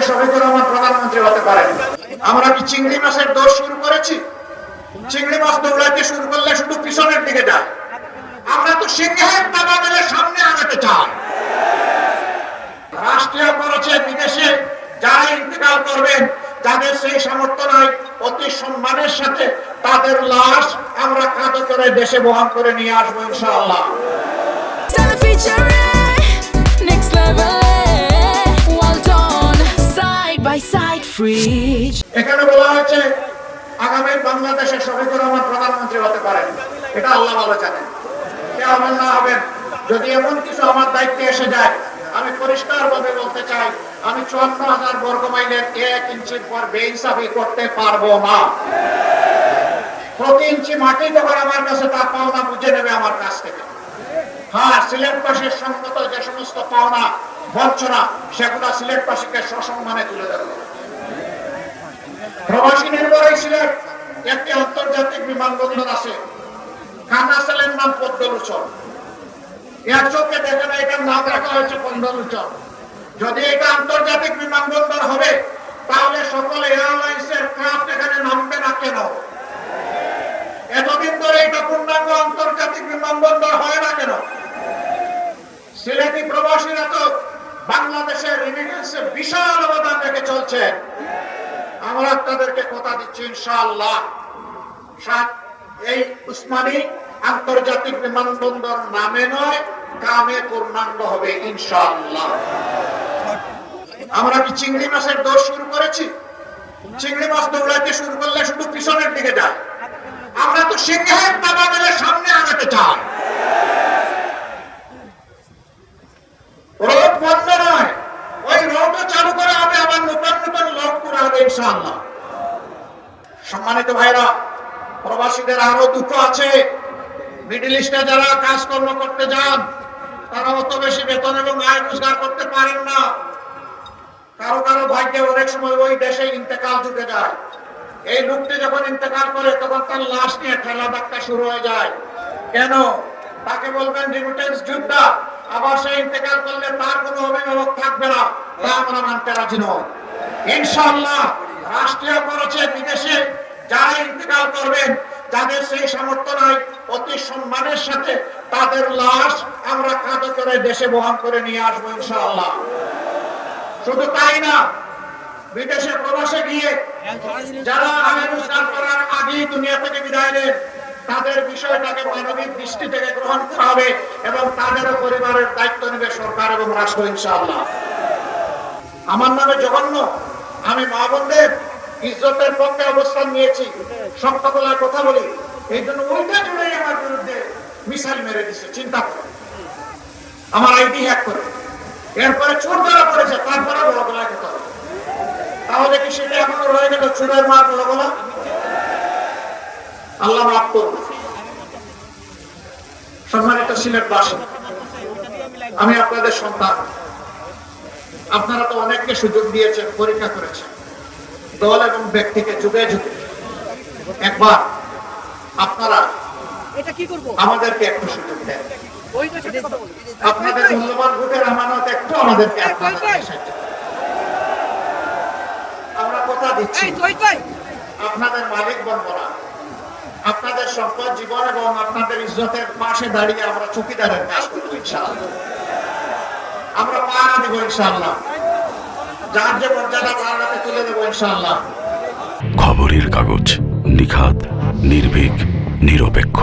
শফিকুর রহমান প্রধানমন্ত্রী হতে পারেন। আমরা কি চিংড়ি মাছের দৌড় শুরু করেছি? চিংড়ি মাছ দৌড়াইতে শুরু করলে শুধু পিছনের দিকে যায়। আমরা তো সিংহের দাবা মেলে সামনে আগাতে চাই। রাষ্ট্রীয় খরচে বিদেশে যারা ইন্তেকাল করবেন, যাদের সেই সামর্থ্য নাই, অতি সম্মানের সাথে তাদের লাশ আমরা কাঁধে করে দেশে বহন করে নিয়ে আসবো ইনশাআল্লাহ। এখানে বলা হয়েছে আগামী বাংলাদেশের শফিকুর রহমান প্রধানমন্ত্রী হতে পারেন। এটা আল্লাহ ভালো জানেন, কে হবেন না হবেন। যদি এমন কিছু আমার দায়িত্বে এসে যায়, আমি পরিষ্কার ভাবে বলতে চাই, আমি 54,000 বর্গ মাইলের 1 ইঞ্চির পর বেইনসাফি করতে পারবো না। প্রতি ইঞ্চি মাটি যখন আমার কাছে তার পাওনা বুঝে নেবে আমার কাছ থেকে। হ্যাঁ, সিলেটবাসীর সঙ্গত যে সমস্ত পাওনা বঞ্চনা, সেগুলো সিলেটবাসীকে সসম্মানে তুলে দেবে। প্রবাসী নির্ভর সিলেট একটি আন্তর্জাতিক বিমানবন্দর আছে, খানাসালের নাম পদ্মলোচন। এক চোখে দেখে না, এটার নাম রাখা হয়েছে পদ্মলোচন। যদি এটা আন্তর্জাতিক বিমানবন্দর হবে, তাহলে সকল এয়ারলাইন্সের ক্রাফট এখানে নামবে না কেন? এতদিন ধরে এটা পূর্ণাঙ্গ আন্তর্জাতিক বিমানবন্দর হয় না কেন? সিলেটি প্রবাসীরা তো বাংলাদেশের রেমিটেন্সে বিশাল অবদান রেখে চলছে। আমরা তাদেরকে কথা দিচ্ছি ইনশাআল্লাহ, এই উসমানী আন্তর্জাতিক বিমানবন্দর নামে নয়, কামে পূর্ণাঙ্গ হবে ইনশাআল্লাহ। আমরা কি চিংড়ি মাছের দৌড় শুরু করেছি? চিংড়ি মাছ দৌড়াইতে শুরু করলে শুধু পিছনের দিকে যায়। আমরা তো সিংহের দাবা মেলে সামনে আগাতে চাই। রোড বন্ধ নয়, ওই রোডও চালু করে হবে, আবার নতুন নতুন লোক করে হবে ইনশাআল্লাহ। সম্মানিত ভাইরা, প্রবাসীদের আরো দুঃখ আছে। মিডল ইস্টে যারা কাজকর্ম করতে যান, তারা অত বেশি বেতন এবং আয় রোজগার করতে পারেন না। কারো কারো ভাগ্যে অনেক সময় ওই দেশে ইন্তেকাল জুটে যায়। এই লোকটি যখন ইন্তেকাল করে, তখন তার লাশ নিয়ে ঠেলা ধাক্কা শুরু হয়ে যায়। কেন? তাকে বলবেন রিমিটেন্স যোদ্ধা, আবার সে ইন্তেকাল করলে তার কোনো অভিভাবক থাকবে না। তা আমরা মানতে রাজি নই ইনশাআল্লাহ। রাষ্ট্রীয় খরচে বিদেশে যারা ইন্তেকাল করবেন, যাদের সেই সামর্থ্য নাই, অতি সম্মানের সাথে তাদের লাশ আমরা কাঁধে করে দেশে বহন করে নিয়ে আসবো ইনশাআল্লাহ। শুধু তাই না, বিদেশে প্রবাসে গিয়ে যারা আয় রোজগার করার আগেই দুনিয়া থেকে বিদায় নেন, তাদের বিষয়টাকে মানবিক দৃষ্টি থেকে গ্রহণ করা হবে এবং তাদেরও পরিবারের দায়িত্ব নেবে সরকার এবং রাষ্ট্র ইনশাআল্লাহ। আমার নামে জঘন্য, আমি মা বোনদের ইজ্জতের পক্ষে অবস্থান নিয়েছি, সত্য বলার কথা বলি। এই জন্য ওইটা জুড়ে আমার বিরুদ্ধে মিসাইল মেরে দিচ্ছে। চিন্তা করে, আমার আইডি হ্যাক করে, এরপরে চোর ধরা পড়েছে, তারপরে বড় গলায় কথা হবে। তাহলে কি সেটা এখনো রয়ে গেল চোরের মার বড় গলা? আল্লাহ মাফ করুন। সম্মানিত সিলেটবাসী, আমি আপনাদের সন্তান। আপনারা তো অনেককে সুযোগ দিয়েছেন, পরীক্ষা করেছেন, দল এবং ব্যক্তিকে যুগে যুগে। একবার আপনারা আমাদেরকে একটু সুযোগ দেন। আপনাদের মূল্যবান ভোটের আমানত একটু আমাদেরকে আমরা কথা দিচ্ছি, আপনাদের মালিক বনব না। আপনাদের সম্পদ, জীবন এবং আপনাদের ইজ্জতের পাশে দাঁড়িয়ে আমরা চৌকিদারের কাজ করবো ইনশাআল্লাহ। আমরা পাহারা দেবো ইনশাআল্লাহ, যার যে মর্যাদা তার হাতে তুলে দেবো ইনশাআল্লাহ। খবরের কাগজ, নিখাত, নির্ভীক, নিরপেক্ষ।